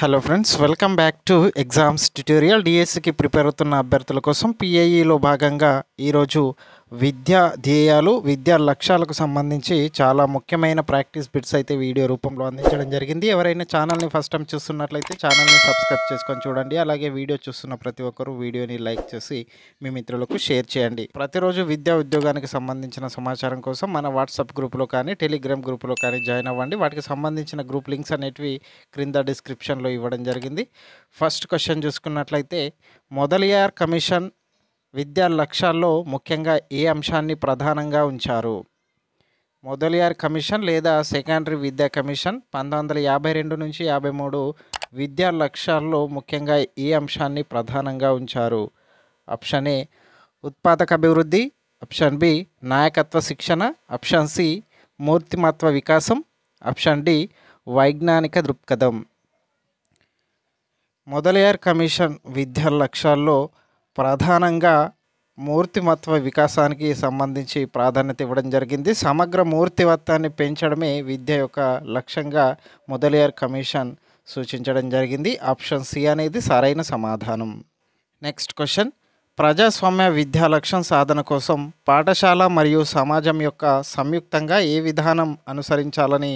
Hello friends, welcome back to exams tutorial. డిఎస్సికి prepare అవుతున్న అభ్యర్థుల కోసం పిఐఈలో భాగంగా ఈరోజు విద్యా ధ్యేయాలు, విద్యా లక్ష్యాలకు సంబంధించి చాలా ముఖ్యమైన ప్రాక్టీస్ బిట్స్ అయితే వీడియో రూపంలో అందించడం జరిగింది. ఎవరైనా ఛానల్ని ఫస్ట్ టైం చూస్తున్నట్లయితే ఛానల్ని సబ్స్క్రైబ్ చేసుకొని చూడండి. అలాగే వీడియో చూస్తున్న ప్రతి ఒక్కరూ వీడియోని లైక్ చేసి మీ మిత్రులకు షేర్ చేయండి. ప్రతిరోజు విద్యా ఉద్యోగానికి సంబంధించిన సమాచారం కోసం మన వాట్సాప్ గ్రూప్లో కానీ టెలిగ్రామ్ గ్రూప్లో కానీ జాయిన్ అవ్వండి. వాటికి సంబంధించిన గ్రూప్ లింక్స్ అనేటివి క్రింద డిస్క్రిప్షన్లో ఇవ్వడం జరిగింది. ఫస్ట్ క్వశ్చన్ చూసుకున్నట్లయితే, మొదలియార్ కమిషన్ విద్యా లక్ష్యాల్లో ముఖ్యంగా ఏ అంశాన్ని ప్రధానంగా ఉంచారు? మొదలియార్ కమిషన్ లేదా సెకండరీ విద్యా కమిషన్ 1952 నుంచి 53 విద్యా లక్ష్యాల్లో ముఖ్యంగా ఏ అంశాన్ని ప్రధానంగా ఉంచారు? ఆప్షన్ ఏ ఉత్పాదక అభివృద్ధి, ఆప్షన్ బి నాయకత్వ శిక్షణ, ఆప్షన్ సి మూర్తిమత్వ వికాసం, ఆప్షన్ డి వైజ్ఞానిక దృక్పథం. మొదలియార్ కమిషన్ విద్యా లక్ష్యాల్లో ప్రధానంగా మూర్తిమత్వ వికాసానికి సంబంధించి ప్రాధాన్యత ఇవ్వడం జరిగింది. సమగ్ర మూర్తిమత్వాన్ని పెంచడమే విద్య యొక్క లక్ష్యంగా మొదలియార్ కమిషన్ సూచించడం జరిగింది. ఆప్షన్ సి అనేది సరైన సమాధానం. నెక్స్ట్ క్వశ్చన్, ప్రజాస్వామ్య విద్యా లక్ష్యం సాధన కోసం పాఠశాల మరియు సమాజం యొక్క సంయుక్తంగా ఏ విధానం అనుసరించాలని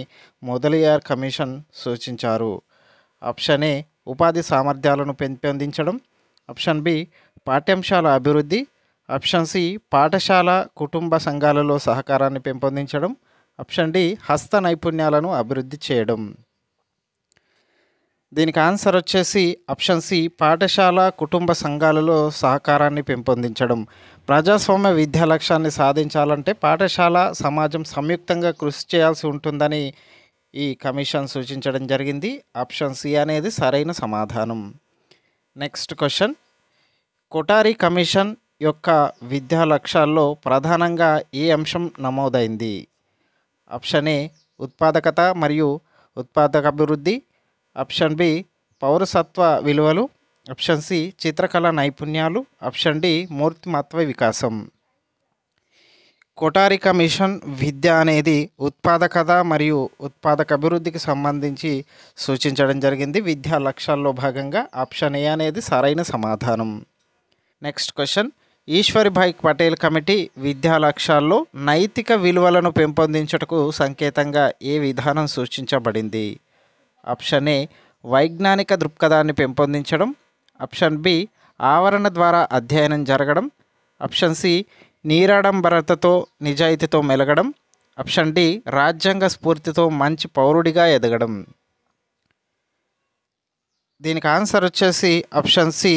మొదలియార్ కమిషన్ సూచించారు? ఆప్షన్ ఏ ఉపాధి సామర్థ్యాలను పెంపొందించడం, ఆప్షన్ బి పాఠ్యాంశాల అభివృద్ధి, ఆప్షన్ సి పాఠశాల కుటుంబ సంఘాలలో సహకారాన్ని పెంపొందించడం, ఆప్షన్ డి హస్త నైపుణ్యాలను అభివృద్ధి చేయడం. దీనికి ఆన్సర్ వచ్చేసి ఆప్షన్ సి పాఠశాల కుటుంబ సంఘాలలో సహకారాన్ని పెంపొందించడం. ప్రజాస్వామ్య విద్యా లక్ష్యాన్ని సాధించాలంటే పాఠశాల సమాజం సంయుక్తంగా కృషి చేయాల్సి ఉంటుందని ఈ కమిషన్ సూచించడం జరిగింది. ఆప్షన్ సి అనేది సరైన సమాధానం. నెక్స్ట్ క్వశ్చన్, కొఠారి కమిషన్ యొక్క విద్యా లక్ష్యాల్లో ప్రధానంగా ఏ అంశం నమోదైంది? ఆప్షన్ ఏ ఉత్పాదకత మరియు ఉత్పాదక అభివృద్ధి, ఆప్షన్ బి పౌరసత్వ విలువలు, ఆప్షన్ సి చిత్రకళ నైపుణ్యాలు, ఆప్షన్ డి మూర్తిమత్వ వికాసం. కొఠారి కమిషన్ విద్య అనేది ఉత్పాదకత మరియు ఉత్పాదక అభివృద్ధికి సంబంధించి సూచించడం జరిగింది విద్యా లక్ష్యాల్లో భాగంగా. ఆప్షన్ ఏ అనేది సరైన సమాధానం. Next question, Ishwaribhai Patel committee విద్యా లక్ష్యాల్లో నైతిక విలువలను పెంపొందించుటకు సంకేతంగా ఏ విధానం సూచించబడింది? ఆప్షన్ ఏ వైజ్ఞానిక దృక్పథాన్ని పెంపొందించడం, ఆప్షన్ బి ఆవరణ ద్వారా అధ్యయనం జరగడం, ఆప్షన్ సి నిరాడంబరతతో నిజాయితీతో మెలగడం, ఆప్షన్ డి రాజ్యాంగ స్ఫూర్తితో మంచి పౌరుడిగా ఎదగడం. దీనికి ఆన్సర్ వచ్చేసి ఆప్షన్ సి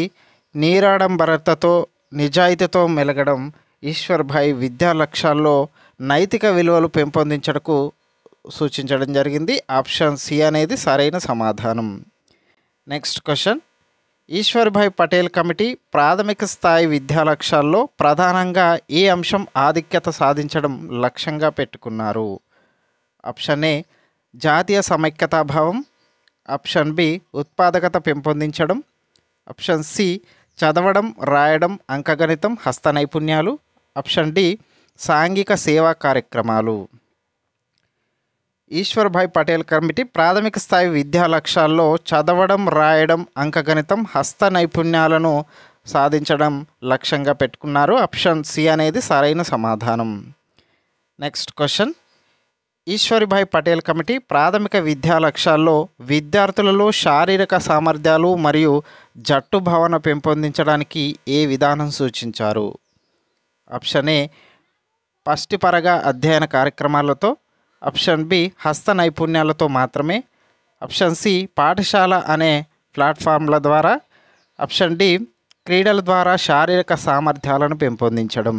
నిరాడంబరతతో నిజాయితీతో మెలగడం ఈశ్వర్భాయ్ విద్యా లక్ష్యాల్లో నైతిక విలువలు పెంపొందించడకు సూచించడం జరిగింది. ఆప్షన్ సి అనేది సరైన సమాధానం. Next question, Ishwarbhai Patel committee ప్రాథమిక స్థాయి విద్యా లక్ష్యాల్లో ప్రధానంగా ఏ అంశం ఆధిక్యత సాధించడం లక్ష్యంగా పెట్టుకున్నారు? ఆప్షన్ ఏ జాతీయ సమైక్యతాభావం, ఆప్షన్ బి ఉత్పాదకత పెంపొందించడం, ఆప్షన్ సి చదవడం రాయడం అంకగణితం హస్త నైపుణ్యాలు, ఆప్షన్ డి సాంఘిక సేవా కార్యక్రమాలు. ఈశ్వర్భాయ్ పటేల్ కమిటీ ప్రాథమిక స్థాయి విద్యా లక్ష్యాల్లో చదవడం రాయడం అంకగణితం హస్త నైపుణ్యాలను సాధించడం లక్ష్యంగా పెట్టుకున్నారు. ఆప్షన్ సి అనేది సరైన సమాధానం. Next question, Ishwaribhai Patel committee ప్రాథమిక విద్యా లక్ష్యాల్లో విద్యార్థులలో శారీరక సామర్థ్యాలు మరియు జట్టు భావన పెంపొందించడానికి ఏ విధానం సూచించారు? ఆప్షన్ ఏ పష్టిపరగా అధ్యయన కార్యక్రమాలతో, ఆప్షన్ బి హస్త నైపుణ్యాలతో మాత్రమే, ఆప్షన్ సి పాఠశాల అనే ప్లాట్ఫామ్ల ద్వారా, ఆప్షన్ డి క్రీడల ద్వారా శారీరక సామర్థ్యాలను పెంపొందించడం.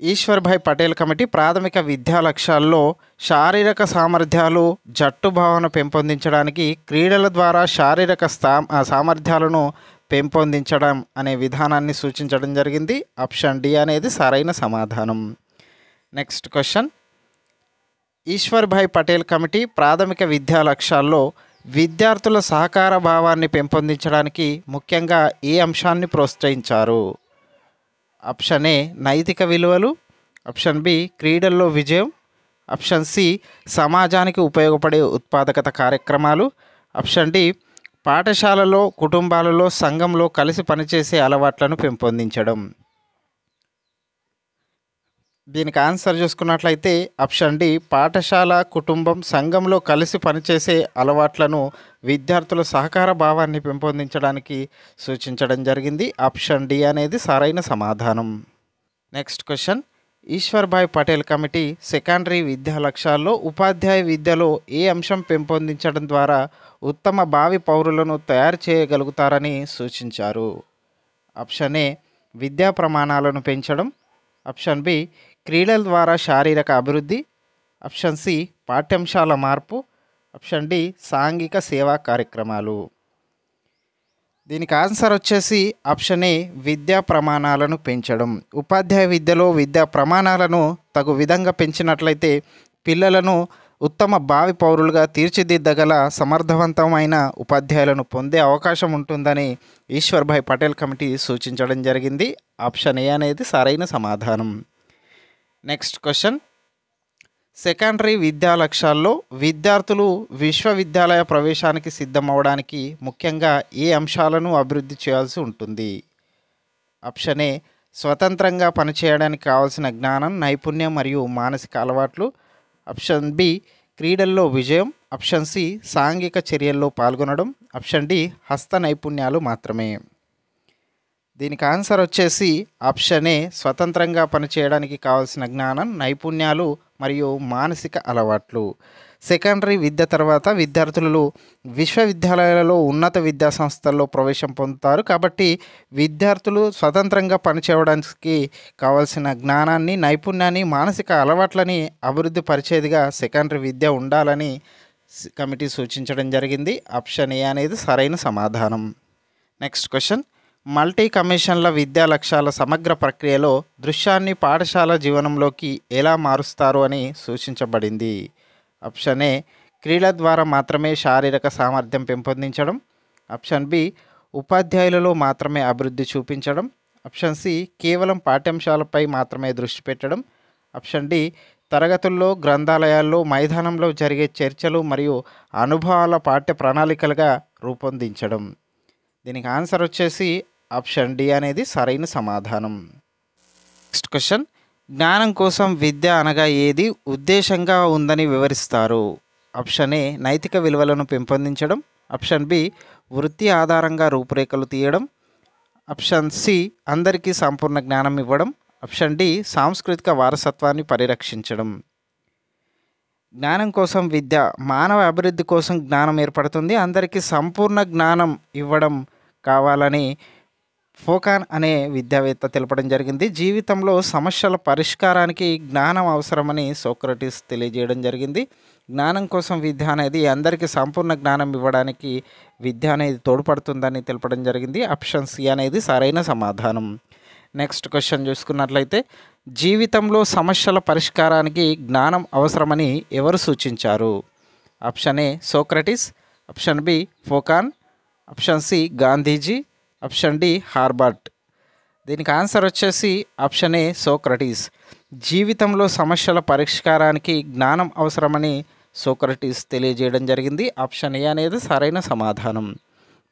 ఈశ్వర్భాయ్ పటేల్ కమిటీ ప్రాథమిక విద్యా లక్ష్యాల్లో శారీరక సామర్థ్యాలు జట్టు భావన పెంపొందించడానికి క్రీడల ద్వారా శారీరక సామర్థ్యాలను పెంపొందించడం అనే విధానాన్ని సూచించడం జరిగింది. ఆప్షన్ డి అనేది సరైన సమాధానం. Next question, Ishwarbhai Patel committee ప్రాథమిక విద్యా లక్ష్యాల్లో విద్యార్థుల సహకార భావాన్ని పెంపొందించడానికి ముఖ్యంగా ఏ అంశాన్ని ప్రోత్సహించారు? ఆప్షన్ ఏ నైతిక విలువలు, ఆప్షన్ బి క్రీడల్లో విజయం, ఆప్షన్ సి సమాజానికి ఉపయోగపడే ఉత్పాదకత కార్యక్రమాలు, ఆప్షన్ డి పాఠశాలలో, కుటుంబాలలో, సంఘంలో కలిసి పనిచేసే అలవాట్లను పెంపొందించడం. దీనికి ఆన్సర్ చూసుకున్నట్లయితే ఆప్షన్ డి పాఠశాల, కుటుంబం, సంఘంలో కలిసి పనిచేసే అలవాట్లను విద్యార్థుల సహకార భావాన్ని పెంపొందించడానికి సూచించడం జరిగింది. ఆప్షన్ డి అనేది సరైన సమాధానం. Next question, Ishwarbhai Patel committee secondary విద్యా లక్ష్యాల్లో ఉపాధ్యాయ విద్యలో ఏ అంశం పెంపొందించడం ద్వారా ఉత్తమ భావి పౌరులను తయారు చేయగలుగుతారని సూచించారు? ఆప్షన్ ఏ విద్యా ప్రమాణాలను పెంచడం, ఆప్షన్ బి క్రీడల ద్వారా శారీరక అభివృద్ధి, ఆప్షన్ సి పాఠ్యాంశాల మార్పు, ఆప్షన్ డి సాంఘిక సేవా కార్యక్రమాలు. దీనికి ఆన్సర్ వచ్చేసి ఆప్షన్ ఏ విద్యా ప్రమాణాలను పెంచడం. ఉపాధ్యాయ విద్యలో విద్యా ప్రమాణాలను తగు విధంగా పెంచినట్లయితే పిల్లలను ఉత్తమ భావి పౌరులుగా తీర్చిదిద్దగల సమర్థవంతమైన ఉపాధ్యాయులను పొందే అవకాశం ఉంటుందని ఈశ్వర్భాయ్ పటేల్ కమిటీ సూచించడం జరిగింది. ఆప్షన్ ఏ అనేది సరైన సమాధానం. నెక్స్ట్ క్వశ్చన్, సెకండరీ విద్యా లక్ష్యాల్లో విద్యార్థులు విశ్వవిద్యాలయ ప్రవేశానికి సిద్ధమవడానికి ముఖ్యంగా ఏ అంశాలను అభివృద్ధి చేయాల్సి ఉంటుంది? ఆప్షన్ ఏ స్వతంత్రంగా పనిచేయడానికి కావాల్సిన జ్ఞానం, నైపుణ్యం మరియు మానసిక అలవాట్లు, ఆప్షన్ బి క్రీడల్లో విజయం, ఆప్షన్ సి సాంఘిక చర్యల్లో పాల్గొనడం, ఆప్షన్ డి హస్త నైపుణ్యాలు మాత్రమే. దీనికి ఆన్సర్ వచ్చేసి ఆప్షన్ ఏ స్వతంత్రంగా పనిచేయడానికి కావాల్సిన జ్ఞానం, నైపుణ్యాలు మరియు మానసిక అలవాట్లు. సెకండరీ విద్య తర్వాత విద్యార్థులు విశ్వవిద్యాలయాలలో, ఉన్నత విద్యా సంస్థల్లో ప్రవేశం పొందుతారు. కాబట్టి విద్యార్థులు స్వతంత్రంగా పనిచేయడానికి కావాల్సిన జ్ఞానాన్ని, నైపుణ్యాన్ని, మానసిక అలవాట్లని అభివృద్ధి పరిచేదిగా సెకండరీ విద్య ఉండాలని కమిటీ సూచించడం జరిగింది. ఆప్షన్ ఏ అనేది సరైన సమాధానం. నెక్స్ట్ క్వశ్చన్, మల్టీ కమిషన్ల విద్యా లక్ష్యాల సమగ్ర ప్రక్రియలో దృశ్యాన్ని పాఠశాల జీవనంలోకి ఎలా మారుస్తారు అని సూచించబడింది? ఆప్షన్ ఏ క్రీడల ద్వారా మాత్రమే శారీరక సామర్థ్యం పెంపొందించడం, ఆప్షన్ బి ఉపాధ్యాయులలో మాత్రమే అభివృద్ధి చూపించడం, ఆప్షన్ సి కేవలం పాఠ్యాంశాలపై మాత్రమే దృష్టి పెట్టడం, ఆప్షన్ డి తరగతుల్లో, గ్రంథాలయాల్లో, మైదానంలో జరిగే చర్చలు మరియు అనుభవాల పాఠ్య ప్రణాళికలుగా రూపొందించడం. దీనికి ఆన్సర్ వచ్చేసి ఆప్షన్ డి అనేది సరైన సమాధానం. నెక్స్ట్ క్వశ్చన్, జ్ఞానం కోసం విద్య అనగా ఏది ఉద్దేశంగా ఉందని వివరిస్తారు? ఆప్షన్ ఏ నైతిక విలువలను పెంపొందించడం, ఆప్షన్ బి వృత్తి ఆధారంగా రూపురేఖలు తీయడం, ఆప్షన్ సి అందరికీ సంపూర్ణ జ్ఞానం ఇవ్వడం, ఆప్షన్ డి సాంస్కృతిక వారసత్వాన్ని పరిరక్షించడం. జ్ఞానం కోసం విద్య మానవ అభివృద్ధి కోసం జ్ఞానం ఏర్పడుతుంది, అందరికీ సంపూర్ణ జ్ఞానం ఇవ్వడం కావాలని ఫోకాన్ అనే విద్యావేత్త తెలపడం జరిగింది. జీవితంలో సమస్యల పరిష్కారానికి జ్ఞానం అవసరమని సోక్రటీస్ తెలియజేయడం జరిగింది. జ్ఞానం కోసం విద్య అనేది అందరికీ సంపూర్ణ జ్ఞానం ఇవ్వడానికి విద్య అనేది తోడ్పడుతుందని తెలపడం జరిగింది. ఆప్షన్ సి అనేది సరైన సమాధానం. నెక్స్ట్ క్వశ్చన్ చూసుకున్నట్లయితే, జీవితంలో సమస్యల పరిష్కారానికి జ్ఞానం అవసరమని ఎవరు సూచించారు? Option A Socrates, option B ఫోకాన్, option C Gandhiji, option D Herbart. దీనికి ఆన్సర్ వచ్చేసి ఆప్షన్ ఏ సోక్రటీస్. జీవితంలో సమస్యల పరిష్కారానికి జ్ఞానం అవసరమని సోక్రటీస్ తెలియజేయడం జరిగింది. ఆప్షన్ ఏ అనేది సరైన సమాధానం.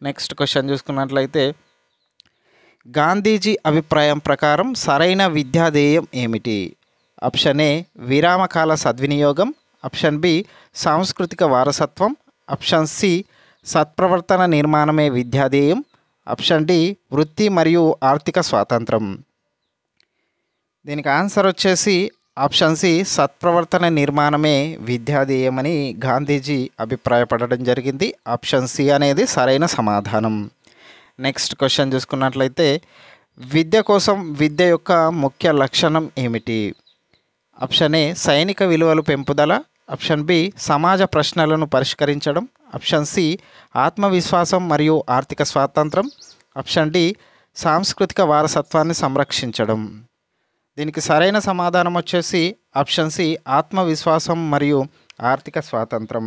నెక్స్ట్ క్వశ్చన్ చూసుకున్నట్లయితే, గాంధీజీ అభిప్రాయం ప్రకారం సరైన విద్యాధ్యేయం ఏమిటి? ఆప్షన్ ఏ విరామకాల సద్వినియోగం, ఆప్షన్ బి సాంస్కృతిక వారసత్వం, ఆప్షన్ సి సత్ప్రవర్తన నిర్మాణమే విద్యాధ్యేయం, ఆప్షన్ డి వృత్తి మరియు ఆర్థిక స్వాతంత్రం. దీనికి ఆన్సర్ వచ్చేసి ఆప్షన్ సి సత్ప్రవర్తన నిర్మాణమే విద్యాధ్యేయమని గాంధీజీ అభిప్రాయపడడం జరిగింది. ఆప్షన్ సి అనేది సరైన సమాధానం. నెక్స్ట్ క్వశ్చన్ చూసుకున్నట్లయితే, విద్య కోసం విద్య యొక్క ముఖ్య లక్షణం ఏమిటి? ఆప్షన్ ఏ సైనిక విలువలు పెంపుదల, ఆప్షన్ బి సమాజ ప్రశ్నలను పరిష్కరించడం, ఆప్షన్ సి ఆత్మవిశ్వాసం మరియు ఆర్థిక స్వాతంత్రం, ఆప్షన్ డి సాంస్కృతిక వారసత్వాన్ని సంరక్షించడం. దీనికి సరైన సమాధానం వచ్చేసి ఆప్షన్ సి ఆత్మవిశ్వాసం మరియు ఆర్థిక స్వాతంత్రం.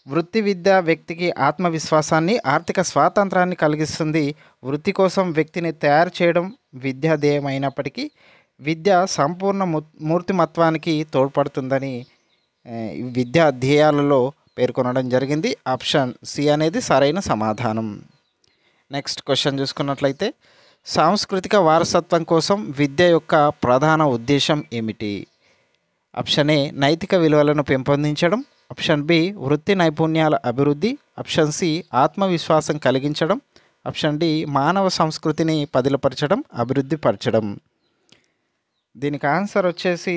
వృత్తి విద్య వ్యక్తికి ఆత్మవిశ్వాసాన్ని, ఆర్థిక స్వాతంత్రాన్ని కలిగిస్తుంది. వృత్తి కోసం వ్యక్తిని తయారు చేయడం విద్యా ధ్యేయమైనప్పటికీ విద్య సంపూర్ణ మూర్తిమత్వానికి తోడ్పడుతుందని విద్యా ధ్యేయాలలో పేర్కొనడం జరిగింది. ఆప్షన్ సి అనేది సరైన సమాధానం. నెక్స్ట్ క్వశ్చన్ చూసుకున్నట్లయితే సాంస్కృతిక వారసత్వం కోసం విద్య యొక్క ప్రధాన ఉద్దేశం ఏమిటి? ఆప్షన్ ఏ నైతిక విలువలను పెంపొందించడం, ఆప్షన్ బి వృత్తి నైపుణ్యాల అభివృద్ధి, ఆప్షన్ సి ఆత్మవిశ్వాసం కలిగించడం, ఆప్షన్ డి మానవ సంస్కృతిని పదిలపరచడం, అభివృద్ధి పరచడం. దీనికి ఆన్సర్ వచ్చేసి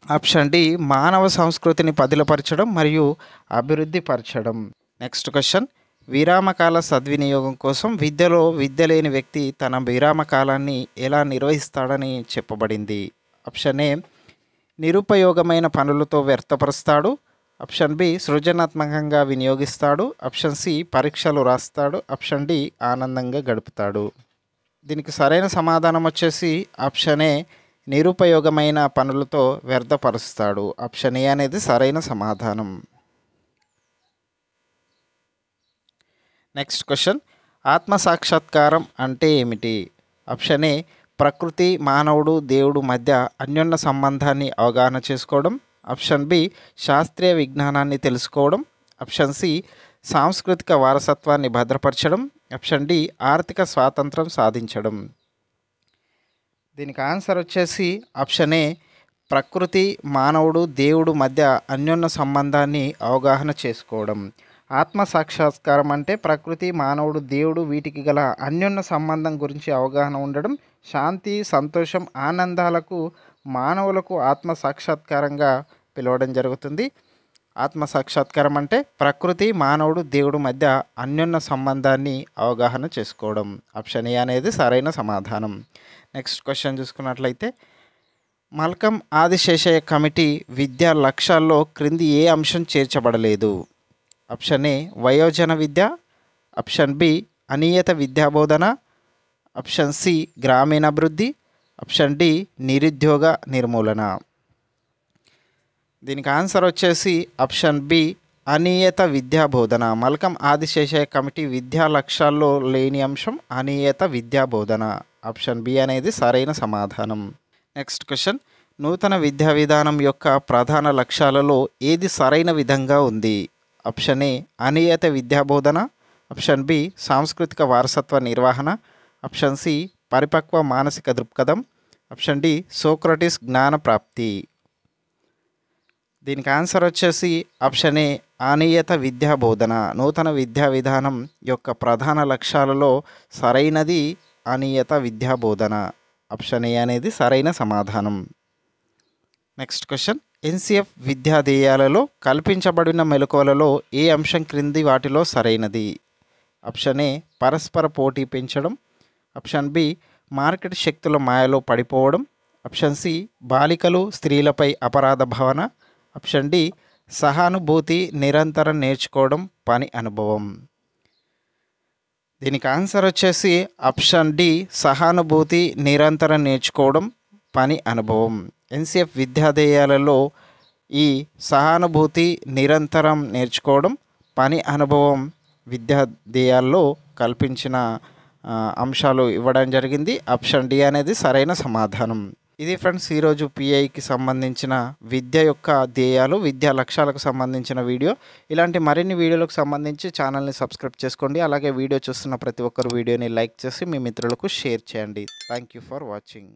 ఆప్షన్ డి మానవ సంస్కృతిని పదిలపరచడం మరియు అభివృద్ధి పరచడం. నెక్స్ట్ క్వశ్చన్ విరామకాల సద్వినియోగం కోసం విద్యలో విద్య లేని వ్యక్తి తన విరామకాలాన్ని ఎలా నిర్వహిస్తాడని చెప్పబడింది? ఆప్షన్ ఏ నిరుపయోగమైన పనులతో వ్యర్థపరుస్తాడు, ఆప్షన్ బి సృజనాత్మకంగా వినియోగిస్తాడు, ఆప్షన్ సి పరీక్షలు రాస్తాడు, ఆప్షన్ డి ఆనందంగా గడుపుతాడు. దీనికి సరైన సమాధానం వచ్చేసి ఆప్షన్ ఏ నిరుపయోగమైన పనులతో వ్యర్థపరుస్తాడు. ఆప్షన్ ఏ అనేది సరైన సమాధానం. నెక్స్ట్ క్వశ్చన్ ఆత్మసాక్షాత్కారం అంటే ఏమిటి? ఆప్షన్ ఏ ప్రకృతి, మానవుడు, దేవుడు మధ్య అన్యోన్య సంబంధాన్ని అవగాహన చేసుకోవడం, ఆప్షన్ బి శాస్త్రీయ విజ్ఞానాన్ని తెలుసుకోవడం, ఆప్షన్ సి సాంస్కృతిక వారసత్వాన్ని భద్రపరచడం, ఆప్షన్ డి ఆర్థిక స్వాతంత్రం సాధించడం. దీనికి ఆన్సర్ వచ్చేసి ఆప్షన్ ఏ ప్రకృతి, మానవుడు, దేవుడు మధ్య అన్యోన్య సంబంధాన్ని అవగాహన చేసుకోవడం. ఆత్మ సాక్షాత్కారం అంటే ప్రకృతి, మానవుడు, దేవుడు వీటికి గల అన్యోన్య సంబంధం గురించి అవగాహన ఉండడం, శాంతి, సంతోషం, ఆనందాలకు మానవులకు ఆత్మ సాక్షాత్కారంగా పిలవడం జరుగుతుంది. ఆత్మ సాక్షాత్కారం అంటే ప్రకృతి, మానవుడు, దేవుడు మధ్య అన్యోన్య సంబంధాన్ని అవగాహన చేసుకోవడం. ఆప్షన్ ఏ అనేది సరైన సమాధానం. నెక్స్ట్ క్వశ్చన్ చూసుకున్నట్లయితే మల్కం ఆదిశేషయ్య కమిటీ విద్యా లక్ష్యాల్లో క్రింది ఏ అంశం చేర్చబడలేదు? ఆప్షన్ ఏ వయోజన విద్య, ఆప్షన్ బి అనియత విద్యాబోధన, ఆప్షన్ సి గ్రామీణాభివృద్ధి, ఆప్షన్ డి నిరుద్యోగ నిర్మూలన. దీనికి ఆన్సర్ వచ్చేసి ఆప్షన్ బి అనియత విద్యాబోధన. మల్కం ఆదిశేషయ్య కమిటీ విద్యా లక్ష్యాల్లో లేని అంశం అనియత విద్యాబోధన. ఆప్షన్ బి అనేది సరైన సమాధానం. నెక్స్ట్ క్వశ్చన్ నూతన విద్యా విధానం యొక్క ప్రధాన లక్ష్యాలలో ఏది సరైన విధంగా ఉంది? ఆప్షన్ ఏ అనియత విద్యాబోధన, ఆప్షన్ బి సాంస్కృతిక వారసత్వ నిర్వహణ, ఆప్షన్ సి పరిపక్వ మానసిక దృక్పథం, ఆప్షన్ డి సోక్రటిస్ జ్ఞాన ప్రాప్తి. దీనికి ఆన్సర్ వచ్చేసి ఆప్షన్ ఏ అనియత విద్యాబోధన. నూతన విద్యా విధానం యొక్క ప్రధాన లక్ష్యాలలో సరైనది అనియత విద్యాబోధన. ఆప్షన్ ఏ అనేది సరైన సమాధానం. నెక్స్ట్ క్వశ్చన్ ఎన్సిఎఫ్ విద్యా ధ్యేయాలలో కల్పించబడిన మెలకువలలో ఏ అంశం క్రింది వాటిలో సరైనది? ఆప్షన్ ఏ పరస్పర పోటీ పెంచడం, ఆప్షన్ బి మార్కెట్ శక్తుల మాయలో పడిపోవడం, ఆప్షన్ సి బాలికలు స్త్రీలపై అపరాధ భావన, ఆప్షన్ డి సహానుభూతి నిరంతరం నేర్చుకోవడం పని అనుభవం. దీనికి ఆన్సర్ వచ్చేసి ఆప్షన్ డి సహానుభూతి నిరంతరం నేర్చుకోవడం పని అనుభవం. ఎన్సిఎఫ్ విద్యాధ్యేయాలలో ఈ సహానుభూతి నిరంతరం నేర్చుకోవడం పని అనుభవం విద్యాధ్యేయాల్లో కల్పించిన అంశాలు ఇవ్వడం జరిగింది. ఆప్షన్ డి అనేది సరైన సమాధానం. ఇది ఫ్రెండ్స్ ఈరోజు పిఐకి సంబంధించిన విద్య యొక్క ధ్యేయాలు, విద్యా లక్ష్యాలకు సంబంధించిన వీడియో. ఇలాంటి మరిన్ని వీడియోలకు సంబంధించి ఛానల్ని సబ్స్క్రైబ్ చేసుకోండి. అలాగే వీడియో చూస్తున్న ప్రతి ఒక్కరు వీడియోని లైక్ చేసి మీ మిత్రులకు షేర్ చేయండి. Thank you for watching.